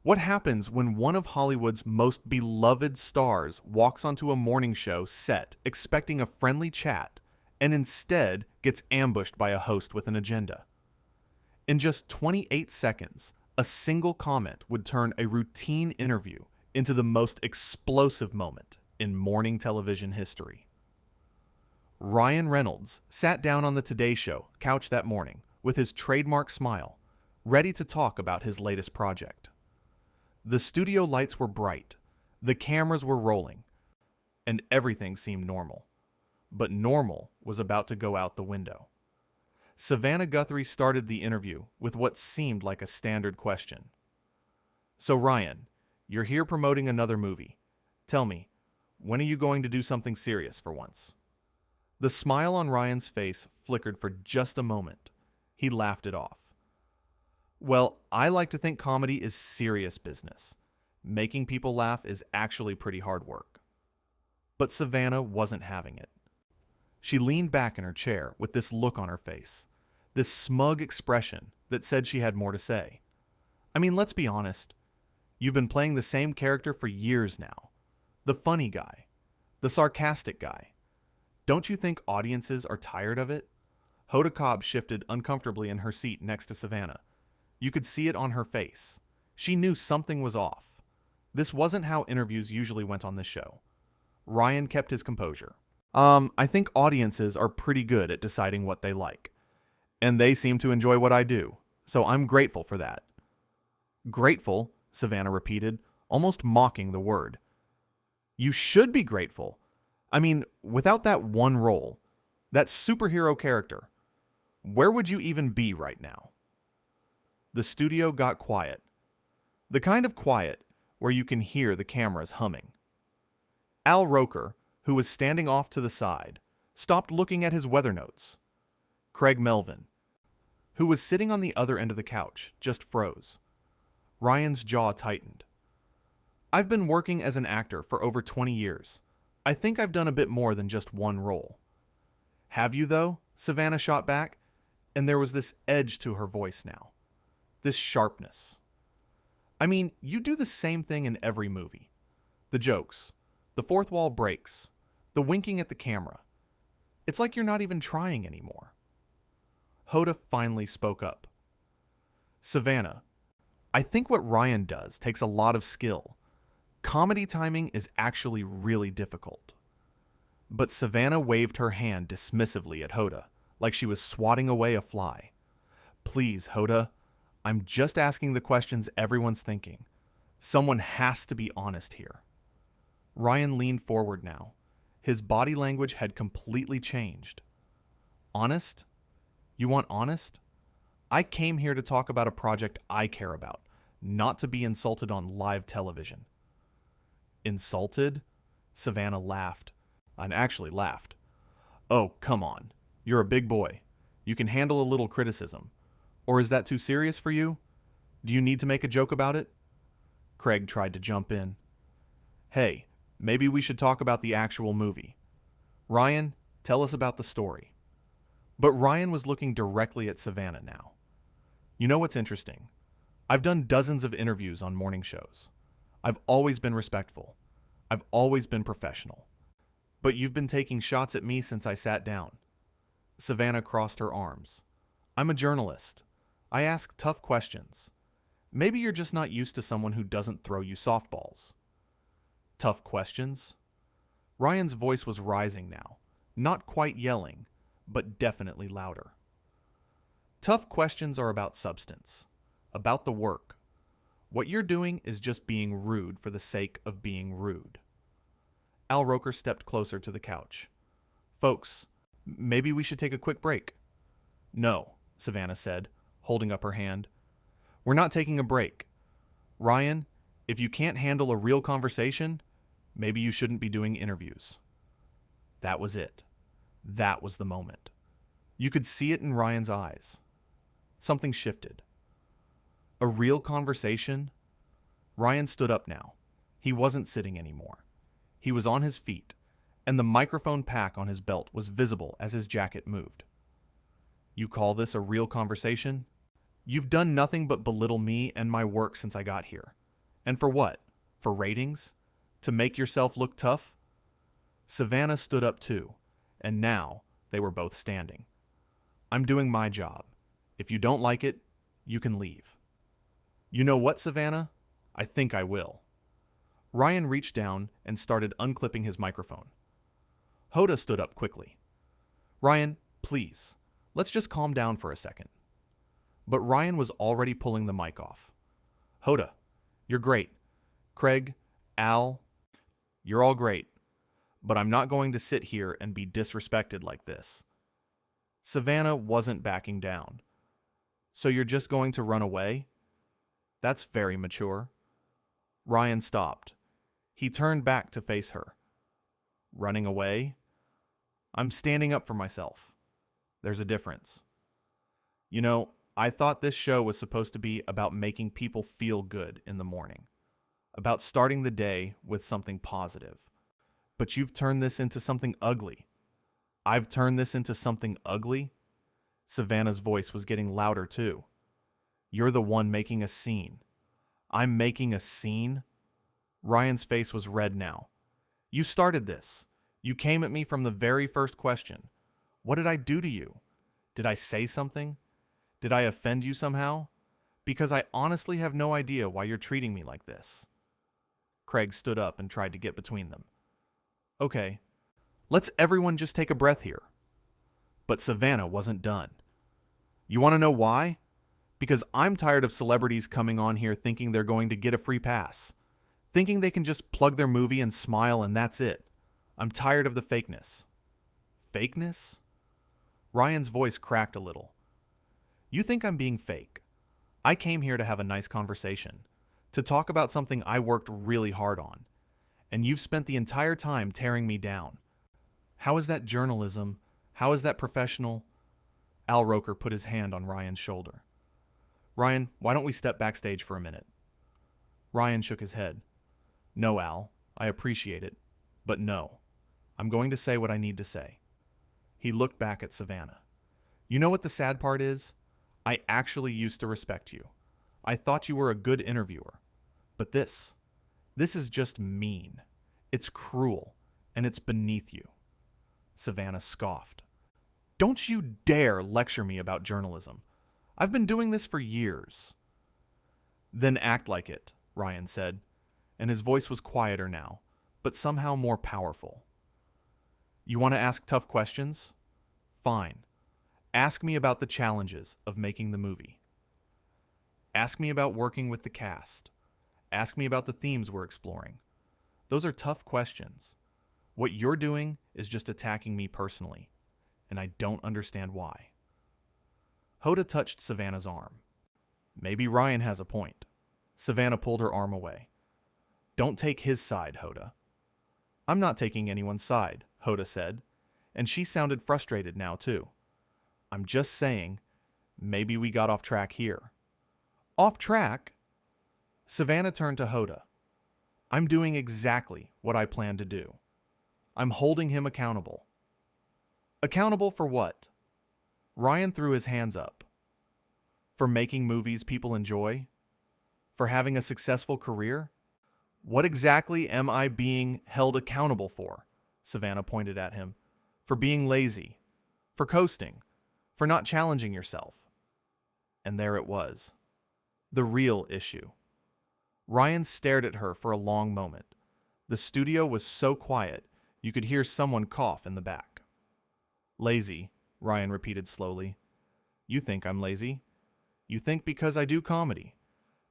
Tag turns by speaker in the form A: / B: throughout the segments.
A: What happens when one of Hollywood's most beloved stars walks onto a morning show set expecting a friendly chat and instead gets ambushed by a host with an agenda? In just 28 seconds, a single comment would turn a routine interview into the most explosive moment in morning television history. Ryan Reynolds sat down on the Today Show couch that morning with his trademark smile, ready to talk about his latest project. The studio lights were bright, the cameras were rolling, and everything seemed normal. But normal was about to go out the window. Savannah Guthrie started the interview with what seemed like a standard question. So Ryan, you're here promoting another movie. Tell me, when are you going to do something serious for once? The smile on Ryan's face flickered for just a moment. He laughed it off. Well, I like to think comedy is serious business. Making people laugh is actually pretty hard work. But Savannah wasn't having it. She leaned back in her chair with this look on her face, this smug expression that said she had more to say. I mean, let's be honest. You've been playing the same character for years now. The funny guy. The sarcastic guy. Don't you think audiences are tired of it? Hoda Kotb shifted uncomfortably in her seat next to Savannah. You could see it on her face. She knew something was off. This wasn't how interviews usually went on this show. Ryan kept his composure. I think audiences are pretty good at deciding what they like. And they seem to enjoy what I do, so I'm grateful for that. Grateful, Savannah repeated, almost mocking the word. You should be grateful. I mean, without that one role, that superhero character, where would you even be right now? The studio got quiet. The kind of quiet where you can hear the cameras humming. Al Roker, who was standing off to the side, stopped looking at his weather notes. Craig Melvin, who was sitting on the other end of the couch, just froze. Ryan's jaw tightened. I've been working as an actor for over 20 years. I think I've done a bit more than just one role. Have you, though? Savannah shot back, and there was this edge to her voice now. This sharpness. I mean, you do the same thing in every movie. The jokes, the fourth wall breaks, the winking at the camera. It's like you're not even trying anymore. Hoda finally spoke up. Savannah, I think what Ryan does takes a lot of skill. Comedy timing is actually really difficult. But Savannah waved her hand dismissively at Hoda, like she was swatting away a fly. Please, Hoda, I'm just asking the questions everyone's thinking. Someone has to be honest here. Ryan leaned forward now. His body language had completely changed. Honest? You want honest? I came here to talk about a project I care about, not to be insulted on live television. Insulted? Savannah laughed. And actually laughed. Oh, come on. You're a big boy. You can handle a little criticism. Or is that too serious for you? Do you need to make a joke about it? Craig tried to jump in. Hey, maybe we should talk about the actual movie. Ryan, tell us about the story. But Ryan was looking directly at Savannah now. You know what's interesting? I've done dozens of interviews on morning shows. I've always been respectful. I've always been professional. But you've been taking shots at me since I sat down. Savannah crossed her arms. I'm a journalist. I ask tough questions. Maybe you're just not used to someone who doesn't throw you softballs. Tough questions? Ryan's voice was rising now, not quite yelling, but definitely louder. Tough questions are about substance, about the work. What you're doing is just being rude for the sake of being rude. Al Roker stepped closer to the couch. Folks, maybe we should take a quick break. No, Savannah said, holding up her hand. We're not taking a break. Ryan, if you can't handle a real conversation, maybe you shouldn't be doing interviews. That was it. That was the moment. You could see it in Ryan's eyes. Something shifted. A real conversation? Ryan stood up now. He wasn't sitting anymore. He was on his feet, and the microphone pack on his belt was visible as his jacket moved. You call this a real conversation? You've done nothing but belittle me and my work since I got here. And for what? For ratings? To make yourself look tough? Savannah stood up too, and now they were both standing. I'm doing my job. If you don't like it, you can leave. You know what, Savannah? I think I will. Ryan reached down and started unclipping his microphone. Hoda stood up quickly. Ryan, please, let's just calm down for a second. But Ryan was already pulling the mic off. Hoda, you're great. Craig, Al, you're all great. But I'm not going to sit here and be disrespected like this. Savannah wasn't backing down. So you're just going to run away? That's very mature. Ryan stopped. He turned back to face her. Running away? I'm standing up for myself. There's a difference. You know, I thought this show was supposed to be about making people feel good in the morning, about starting the day with something positive. But you've turned this into something ugly. I've turned this into something ugly? Savannah's voice was getting louder too. You're the one making a scene. I'm making a scene? Ryan's face was red now. You started this. You came at me from the very first question. What did I do to you? Did I say something? Did I offend you somehow? Because I honestly have no idea why you're treating me like this. Craig stood up and tried to get between them. Okay, let's everyone just take a breath here. But Savannah wasn't done. You want to know why? Because I'm tired of celebrities coming on here thinking they're going to get a free pass, thinking they can just plug their movie and smile and that's it. I'm tired of the fakeness. Fakeness? Ryan's voice cracked a little. You think I'm being fake? I came here to have a nice conversation, to talk about something I worked really hard on, and you've spent the entire time tearing me down. How is that journalism? How is that professional? Al Roker put his hand on Ryan's shoulder. Ryan, why don't we step backstage for a minute? Ryan shook his head. No, Al, I appreciate it, but no. I'm going to say what I need to say. He looked back at Savannah. You know what the sad part is? I actually used to respect you. I thought you were a good interviewer. But this is just mean. It's cruel, and it's beneath you. Savannah scoffed. Don't you dare lecture me about journalism. I've been doing this for years. Then act like it, Ryan said, and his voice was quieter now, but somehow more powerful. You want to ask tough questions? Fine. Ask me about the challenges of making the movie. Ask me about working with the cast. Ask me about the themes we're exploring. Those are tough questions. What you're doing is just attacking me personally, and I don't understand why. Hoda touched Savannah's arm. Maybe Ryan has a point. Savannah pulled her arm away. Don't take his side, Hoda. I'm not taking anyone's side, Hoda said, and she sounded frustrated now too. I'm just saying, maybe we got off track here. Off track? Savannah turned to Hoda. I'm doing exactly what I planned to do. I'm holding him accountable. Accountable for what? Ryan threw his hands up. For making movies people enjoy? For having a successful career? What exactly am I being held accountable for? Savannah pointed at him. For being lazy. For coasting. For not challenging yourself. And there it was. The real issue. Ryan stared at her for a long moment. The studio was so quiet, you could hear someone cough in the back. Lazy, Ryan repeated slowly. You think I'm lazy? You think because I do comedy,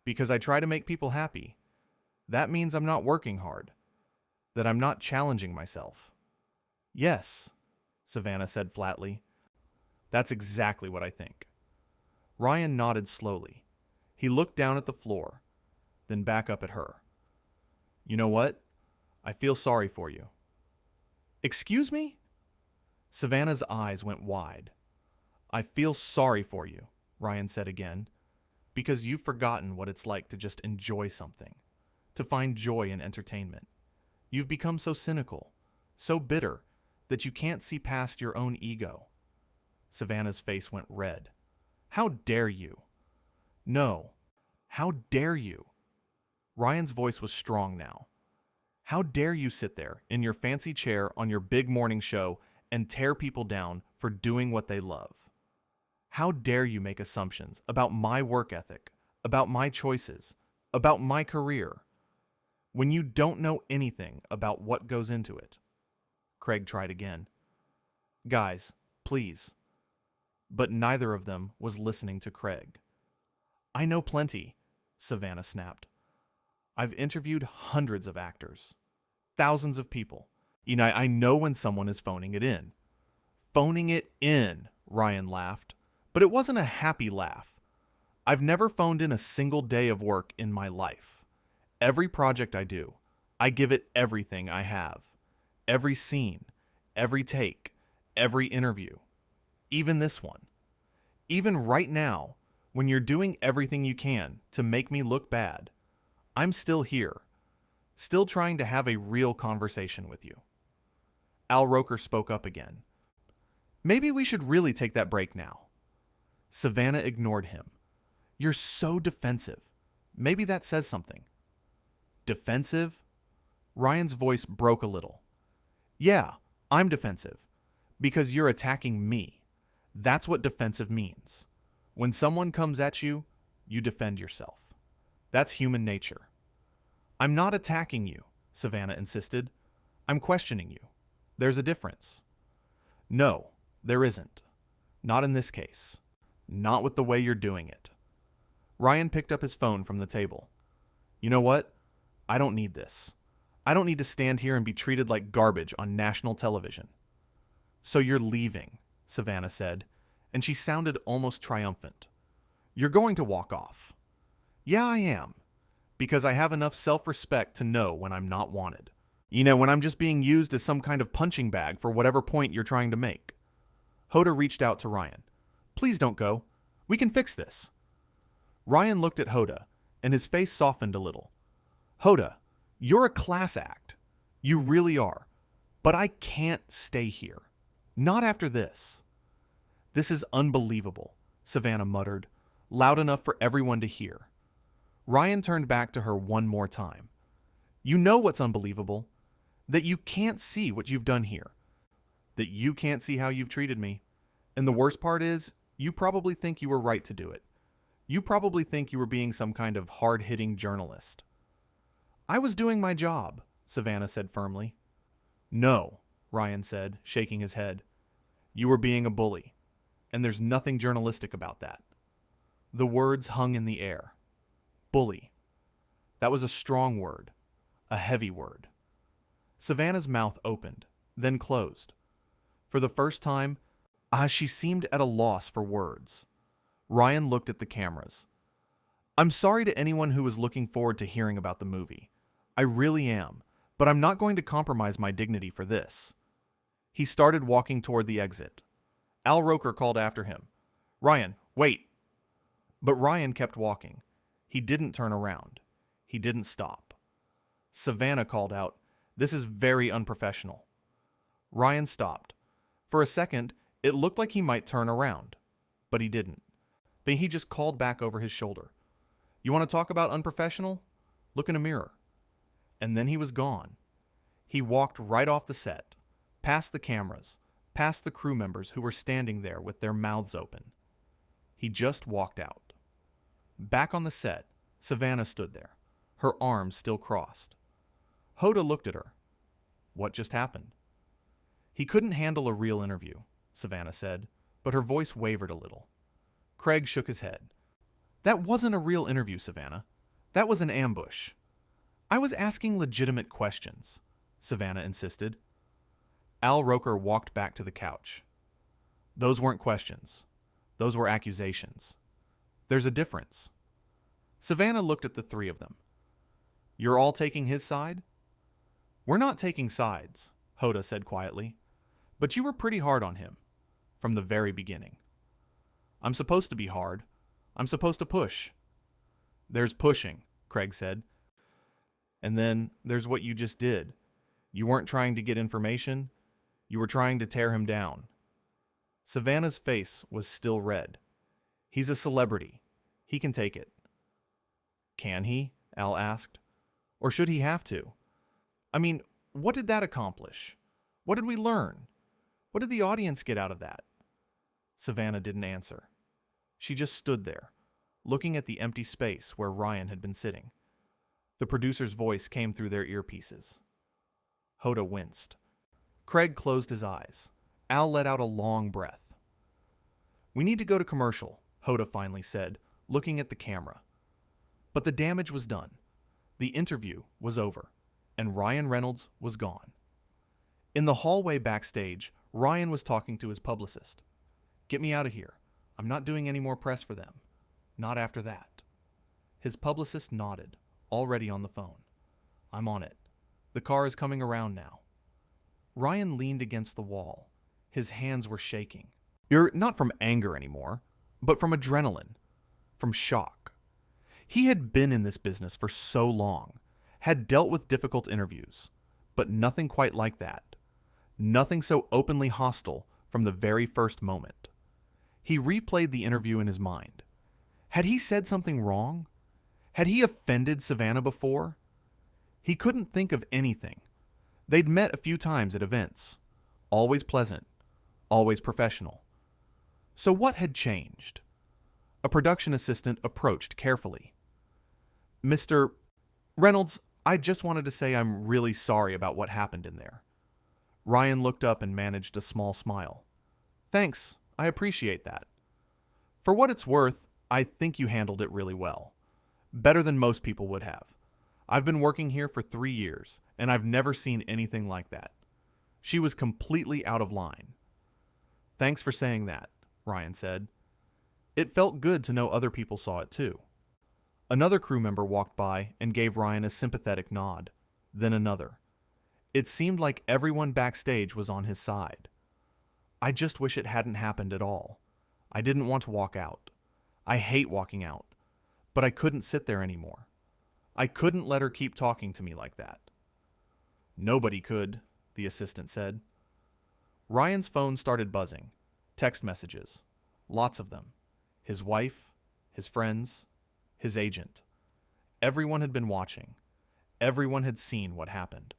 A: because I try to make people happy, that means I'm not working hard, that I'm not challenging myself. Yes, Savannah said flatly. That's exactly what I think. Ryan nodded slowly. He looked down at the floor, then back up at her. You know what? I feel sorry for you. Excuse me? Savannah's eyes went wide. I feel sorry for you, Ryan said again, because you've forgotten what it's like to just enjoy something, to find joy in entertainment. You've become so cynical, so bitter, that you can't see past your own ego. Savannah's face went red. How dare you? No. How dare you? Ryan's voice was strong now. How dare you sit there in your fancy chair on your big morning show and tear people down for doing what they love? How dare you make assumptions about my work ethic, about my choices, about my career, when you don't know anything about what goes into it? Craig tried again. Guys, please. But neither of them was listening to Craig. I know plenty, Savannah snapped. I've interviewed hundreds of actors, thousands of people. I know when someone is phoning it in. Phoning it in, Ryan laughed. But it wasn't a happy laugh. I've never phoned in a single day of work in my life. Every project I do, I give it everything I have. Every scene, every take, every interview. Even this one. Even right now, when you're doing everything you can to make me look bad, I'm still here, still trying to have a real conversation with you. Al Roker spoke up again. Maybe we should really take that break now. Savannah ignored him. You're so defensive. Maybe that says something. Defensive? Ryan's voice broke a little. Yeah, I'm defensive. Because you're attacking me. That's what defensive means. When someone comes at you, you defend yourself. That's human nature. I'm not attacking you, Savannah insisted. I'm questioning you. There's a difference. No, there isn't. Not in this case. Not with the way you're doing it. Ryan picked up his phone from the table. You know what? I don't need this. I don't need to stand here and be treated like garbage on national television. So you're leaving, Savannah said, and she sounded almost triumphant. You're going to walk off. Yeah, I am. Because I have enough self-respect to know when I'm not wanted. When I'm just being used as some kind of punching bag for whatever point you're trying to make. Hoda reached out to Ryan. Please don't go. We can fix this. Ryan looked at Hoda, and his face softened a little. Hoda, you're a class act. You really are. But I can't stay here. Not after this. This is unbelievable, Savannah muttered, loud enough for everyone to hear. Ryan turned back to her one more time. You know what's unbelievable? That you can't see what you've done here. That you can't see how you've treated me. And the worst part is, you probably think you were right to do it. You probably think you were being some kind of hard-hitting journalist. I was doing my job, Savannah said firmly. No, Ryan said, shaking his head. You were being a bully. And there's nothing journalistic about that. The words hung in the air. Bully. That was a strong word. A heavy word. Savannah's mouth opened, then closed. For the first time, she seemed at a loss for words. Ryan looked at the cameras. I'm sorry to anyone who was looking forward to hearing about the movie. I really am, but I'm not going to compromise my dignity for this. He started walking toward the exit. Al Roker called after him. Ryan, wait. But Ryan kept walking. He didn't turn around. He didn't stop. Savannah called out, This is very unprofessional. Ryan stopped. For a second, it looked like he might turn around, but he didn't. Then he just called back over his shoulder. You want to talk about unprofessional? Look in a mirror. And then he was gone. He walked right off the set, past the cameras, past the crew members who were standing there with their mouths open. He just walked out. Back on the set, Savannah stood there, her arms still crossed. Hoda looked at her. What just happened? He couldn't handle a real interview, Savannah said, but her voice wavered a little. Craig shook his head. That wasn't a real interview, Savannah. That was an ambush. I was asking legitimate questions, Savannah insisted. Al Roker walked back to the couch. Those weren't questions. Those were accusations. There's a difference. Savannah looked at the three of them. You're all taking his side? We're not taking sides, Hoda said quietly. But you were pretty hard on him, from the very beginning. I'm supposed to be hard. I'm supposed to push. There's pushing, Craig said. And then there's what you just did. You weren't trying to get information. You were trying to tear him down. Savannah's face was still red. He's a celebrity. He can take it. Can he? Al asked. Or should he have to? I mean, what did that accomplish? What did we learn? What did the audience get out of that? Savannah didn't answer. She just stood there, looking at the empty space where Ryan had been sitting. The producer's voice came through their earpieces. Hoda winced. Craig closed his eyes. Al let out a long breath. "We need to go to commercial," Hoda finally said, looking at the camera. But the damage was done. The interview was over, and Ryan Reynolds was gone. In the hallway backstage, Ryan was talking to his publicist. "Get me out of here. I'm not doing any more press for them. Not after that." His publicist nodded, already on the phone. "I'm on it. The car is coming around now." Ryan leaned against the wall. His hands were shaking. You're not from anger anymore, but from adrenaline, from shock. He had been in this business for so long, had dealt with difficult interviews, but nothing quite like that. Nothing so openly hostile from the very first moment. He replayed the interview in his mind. Had he said something wrong? Had he offended Savannah before? He couldn't think of anything. They'd met a few times at events. Always pleasant. Always professional. So what had changed? A production assistant approached carefully. "Mr. Reynolds, I just wanted to say I'm really sorry about what happened in there." Ryan looked up and managed a small smile. "Thanks, I appreciate that. For what it's worth, I think you handled it really well. Better than most people would have. I've been working here for 3 years, and I've never seen anything like that." She was completely out of line. "Thanks for saying that," Ryan said. It felt good to know other people saw it too. Another crew member walked by and gave Ryan a sympathetic nod, then another. It seemed like everyone backstage was on his side. "I just wish it hadn't happened at all. I didn't want to walk out. I hate walking out, but I couldn't sit there anymore. I couldn't let her keep talking to me like that." "Nobody could," the assistant said. Ryan's phone started buzzing. Text messages. Lots of them. His wife, his friends, his agent. Everyone had been watching. Everyone had seen what happened.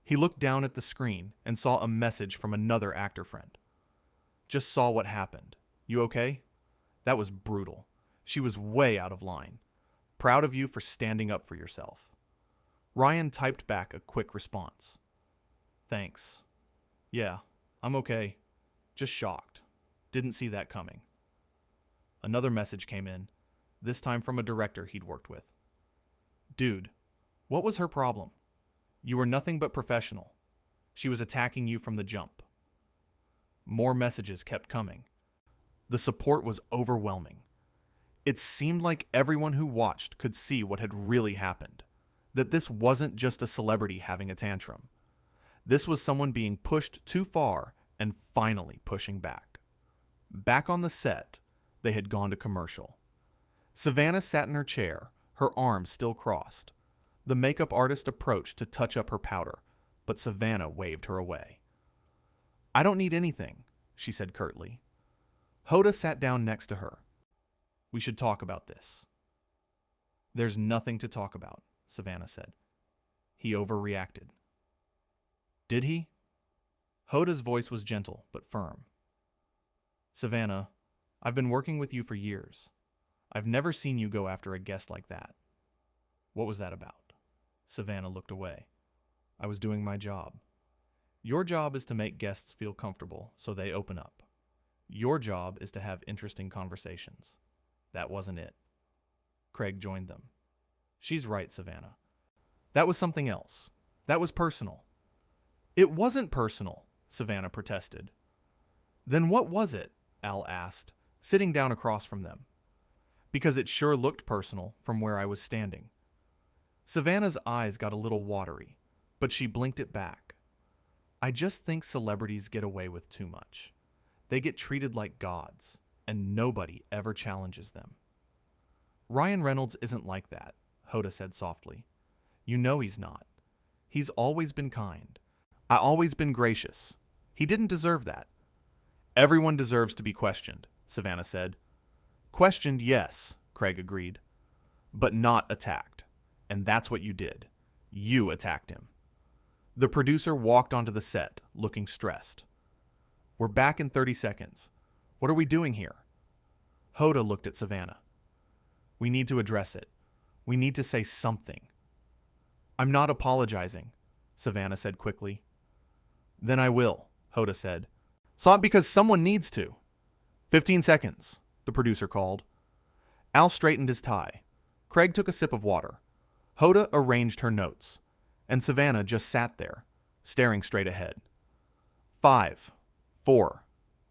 A: He looked down at the screen and saw a message from another actor friend. "Just saw what happened. You okay? That was brutal. She was way out of line. Proud of you for standing up for yourself." Ryan typed back a quick response. "Thanks. Yeah, I'm okay. Just shocked. Didn't see that coming." Another message came in, this time from a director he'd worked with. "Dude, what was her problem? You were nothing but professional. She was attacking you from the jump." More messages kept coming. The support was overwhelming. It seemed like everyone who watched could see what had really happened. That this wasn't just a celebrity having a tantrum. This was someone being pushed too far and finally pushing back. Back on the set, they had gone to commercial. Savannah sat in her chair, her arms still crossed. The makeup artist approached to touch up her powder, but Savannah waved her away. "I don't need anything," she said curtly. Hoda sat down next to her. "We should talk about this." "There's nothing to talk about," Savannah said. "He overreacted." "Did he?" Hoda's voice was gentle but firm. "Savannah, I've been working with you for years. I've never seen you go after a guest like that." "What was that about?" Savannah looked away. "I was doing my job. Your job is to make guests feel comfortable so they open up. Your job is to have interesting conversations. That wasn't it." Craig joined them. "She's right, Savannah. That was something else. That was personal." "It wasn't personal," Savannah protested. "Then what was it?" Al asked, sitting down across from them. "Because it sure looked personal from where I was standing." Savannah's eyes got a little watery, but she blinked it back. "I just think celebrities get away with too much. They get treated like gods, and nobody ever challenges them." "Ryan Reynolds isn't like that," Hoda said softly. "You know he's not. He's always been kind. I always been gracious. He didn't deserve that." "Everyone deserves to be questioned," Savannah said. "Questioned, yes," Craig agreed. "But not attacked. And that's what you did. You attacked him. The producer walked onto the set, looking stressed. We're back in 30 seconds. What are we doing here? Hoda looked at Savannah. We need to address it. We need to say something. I'm not apologizing, Savannah said quickly. Then I will, Hoda said. Saw it because someone needs to. 15 seconds, the producer called. Al straightened his tie. Craig took a sip of water. Hoda arranged her notes, and Savannah just sat there, staring straight ahead. 5, 4,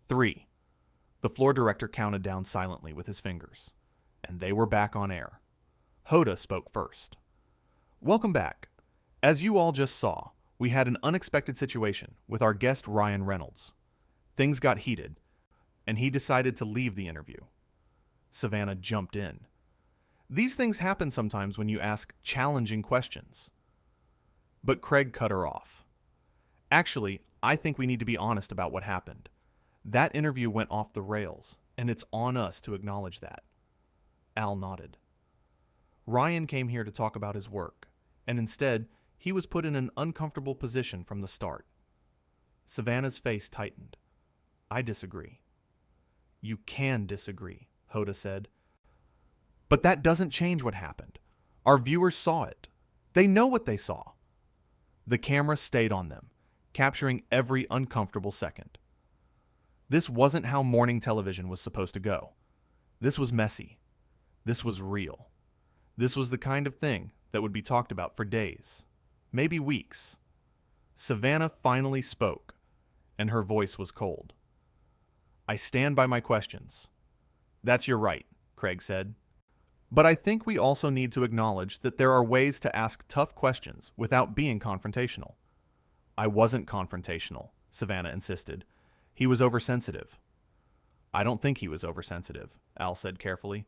A: 3. The floor director counted down silently with his fingers, and they were back on air. Hoda spoke first. Welcome back. As you all just saw, we had an unexpected situation with our guest Ryan Reynolds. Things got heated, and he decided to leave the interview. Savannah jumped in. These things happen sometimes when you ask challenging questions. But Craig cut her off. Actually, I think we need to be honest about what happened. That interview went off the rails, and it's on us to acknowledge that. Al nodded. Ryan came here to talk about his work, and instead, he was put in an uncomfortable position from the start. Savannah's face tightened. I disagree. You can disagree, Hoda said. But that doesn't change what happened. Our viewers saw it. They know what they saw. The camera stayed on them, capturing every uncomfortable second. This wasn't how morning television was supposed to go. This was messy. This was real. This was the kind of thing that would be talked about for days, maybe weeks. Savannah finally spoke, and her voice was cold. I stand by my questions. That's your right, Craig said. But I think we also need to acknowledge that there are ways to ask tough questions without being confrontational. I wasn't confrontational, Savannah insisted. He was oversensitive. I don't think he was oversensitive, Al said carefully.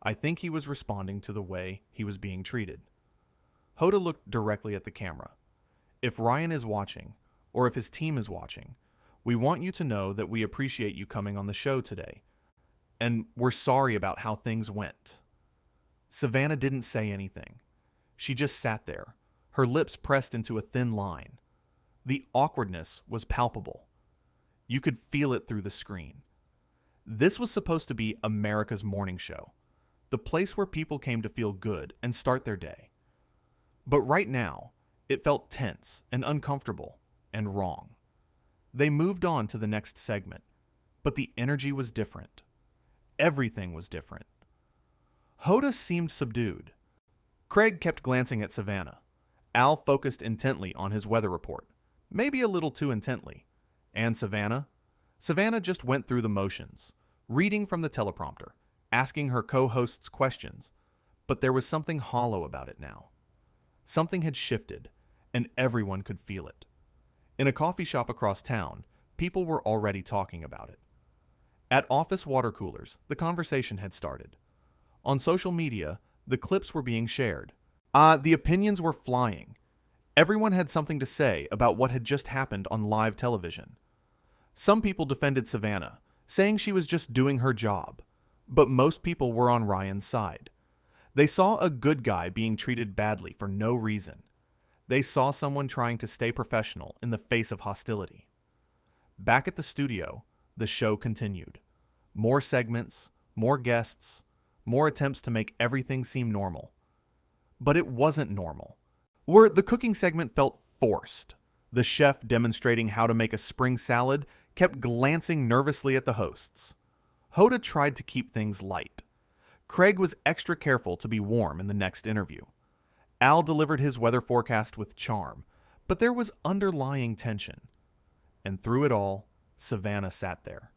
A: I think he was responding to the way he was being treated. Hoda looked directly at the camera. If Ryan is watching, or if his team is watching, we want you to know that we appreciate you coming on the show today. And we're sorry about how things went. Savannah didn't say anything. She just sat there, her lips pressed into a thin line. The awkwardness was palpable. You could feel it through the screen. This was supposed to be America's morning show, the place where people came to feel good and start their day. But right now, it felt tense and uncomfortable and wrong. They moved on to the next segment, but the energy was different. Everything was different. Hoda seemed subdued. Craig kept glancing at Savannah. Al focused intently on his weather report, maybe a little too intently. And Savannah? Savannah just went through the motions, reading from the teleprompter, asking her co-hosts questions, but there was something hollow about it now. Something had shifted, and everyone could feel it. In a coffee shop across town, people were already talking about it. At office water coolers, the conversation had started. On social media, the clips were being shared. The opinions were flying. Everyone had something to say about what had just happened on live television. Some people defended Savannah, saying she was just doing her job, but most people were on Ryan's side. They saw a good guy being treated badly for no reason. They saw someone trying to stay professional in the face of hostility. Back at the studio, the show continued. More segments, more guests, more attempts to make everything seem normal. But it wasn't normal. Where the cooking segment felt forced. The chef demonstrating how to make a spring salad kept glancing nervously at the hosts. Hoda tried to keep things light. Craig was extra careful to be warm in the next interview. Al delivered his weather forecast with charm, but there was underlying tension. And through it all, Savannah sat there,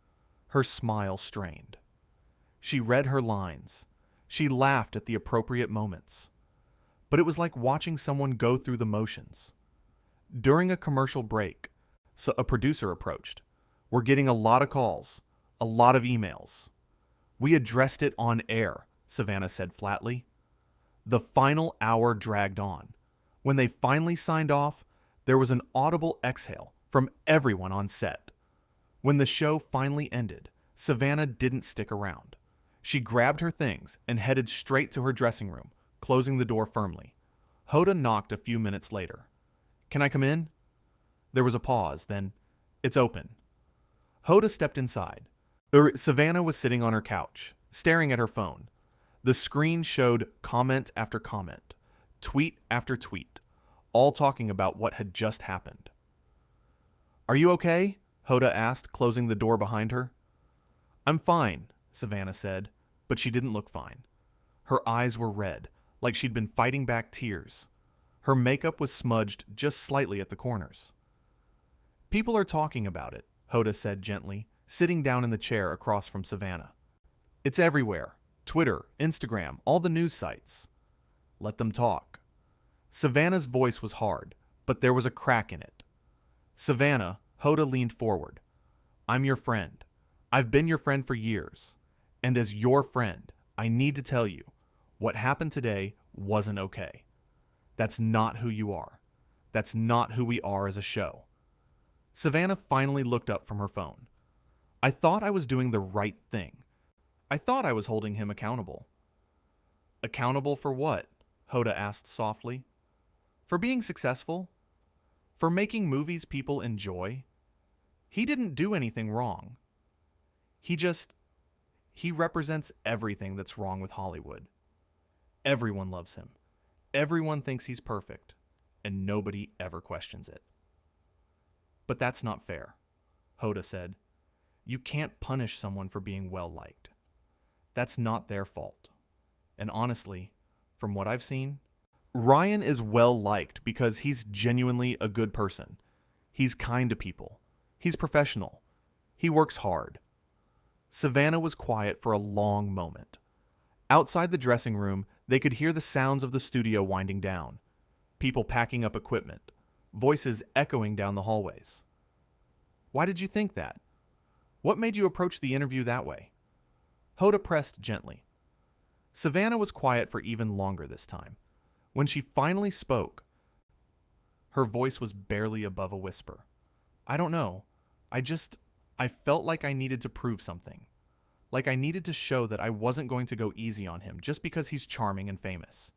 A: her smile strained. She read her lines. She laughed at the appropriate moments. But it was like watching someone go through the motions. During a commercial break, a producer approached. We're getting a lot of calls, a lot of emails. We addressed it on air, Savannah said flatly. The final hour dragged on. When they finally signed off, there was an audible exhale from everyone on set. When the show finally ended, Savannah didn't stick around. She grabbed her things and headed straight to her dressing room, closing the door firmly. Hoda knocked a few minutes later. "Can I come in?" There was a pause, then, "It's open." Hoda stepped inside. Savannah was sitting on her couch, staring at her phone. The screen showed comment after comment, tweet after tweet, all talking about what had just happened. "Are you okay?" Hoda asked, closing the door behind her. "I'm fine," Savannah said, but she didn't look fine. Her eyes were red, like she'd been fighting back tears. Her makeup was smudged just slightly at the corners. "People are talking about it," Hoda said gently, sitting down in the chair across from Savannah. "It's everywhere. Twitter, Instagram, all the news sites." "Let them talk." Savannah's voice was hard, but there was a crack in it. "Savannah," Hoda leaned forward. "I'm your friend. I've been your friend for years. And as your friend, I need to tell you, what happened today wasn't okay. That's not who you are. That's not who we are as a show." Savannah finally looked up from her phone. "I thought I was doing the right thing. I thought I was holding him accountable." "Accountable for what?" Hoda asked softly. "For being successful? For making movies people enjoy? He didn't do anything wrong. He represents everything that's wrong with Hollywood. Everyone loves him. Everyone thinks he's perfect, and nobody ever questions it." "But that's not fair," Hoda said. "You can't punish someone for being well-liked. That's not their fault. And honestly, from what I've seen, Ryan is well-liked because he's genuinely a good person. He's kind to people. He's professional. He works hard." Savannah was quiet for a long moment. Outside the dressing room, they could hear the sounds of the studio winding down, people packing up equipment, voices echoing down the hallways. "Why did you think that? What made you approach the interview that way?" Hoda pressed gently. Savannah was quiet for even longer this time. When she finally spoke, her voice was barely above a whisper. "I don't know. I felt like I needed to prove something. Like I needed to show that I wasn't going to go easy on him just because he's charming and famous.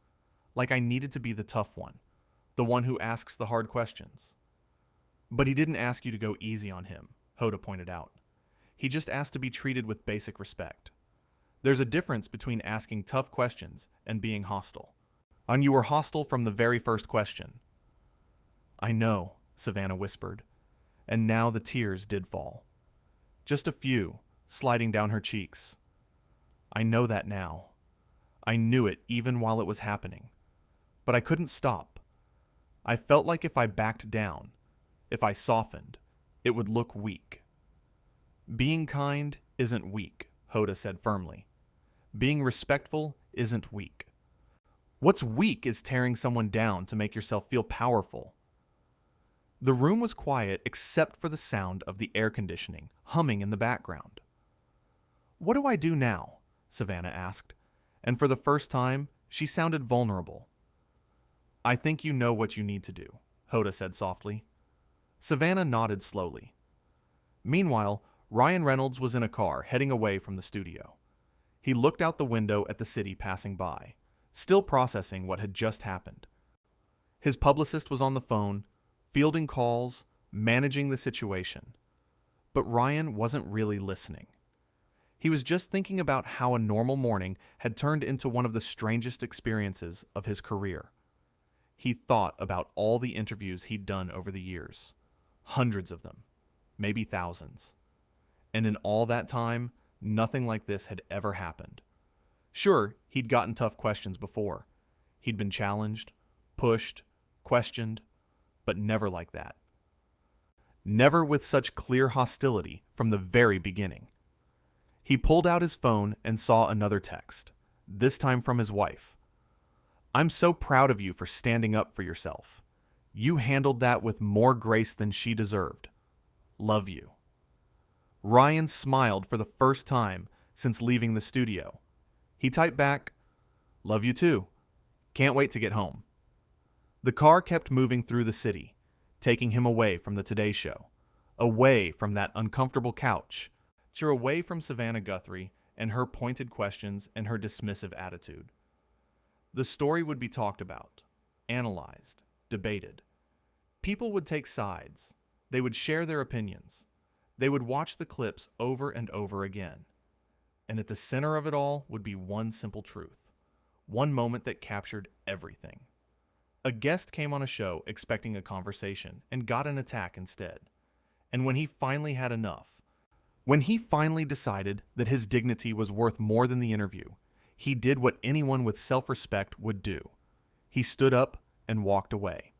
A: Like I needed to be the tough one, the one who asks the hard questions." "But he didn't ask you to go easy on him," Hoda pointed out. "He just asked to be treated with basic respect. There's a difference between asking tough questions and being hostile. And you were hostile from the very first question." "I know," Savannah whispered, and now the tears did fall. Just a few, sliding down her cheeks. "I know that now. I knew it even while it was happening. But I couldn't stop. I felt like if I backed down, if I softened, it would look weak." "Being kind isn't weak," Hoda said firmly. "Being respectful isn't weak. What's weak is tearing someone down to make yourself feel powerful." The room was quiet except for the sound of the air conditioning humming in the background. "What do I do now?" Savannah asked, and for the first time, she sounded vulnerable. "I think you know what you need to do," Hoda said softly. Savannah nodded slowly. Meanwhile, Ryan Reynolds was in a car heading away from the studio. He looked out the window at the city passing by, still processing what had just happened. His publicist was on the phone, fielding calls, managing the situation. But Ryan wasn't really listening. He was just thinking about how a normal morning had turned into one of the strangest experiences of his career. He thought about all the interviews he'd done over the years. Hundreds of them, maybe thousands. And in all that time, nothing like this had ever happened. Sure, he'd gotten tough questions before. He'd been challenged, pushed, questioned, but never like that. Never with such clear hostility from the very beginning. He pulled out his phone and saw another text, this time from his wife. "I'm so proud of you for standing up for yourself. You handled that with more grace than she deserved. Love you." Ryan smiled for the first time since leaving the studio. He typed back, "Love you too. Can't wait to get home." The car kept moving through the city, taking him away from the Today Show, away from that uncomfortable couch, away from Savannah Guthrie and her pointed questions and her dismissive attitude. The story would be talked about. analyzed, debated. People would take sides. They would share their opinions. They would watch the clips over and over again. And at the center of it all would be one simple truth. One moment that captured everything. A guest came on a show expecting a conversation and got an attack instead. And when he finally had enough, when he finally decided that his dignity was worth more than the interview, he did what anyone with self-respect would do. He stood up and walked away.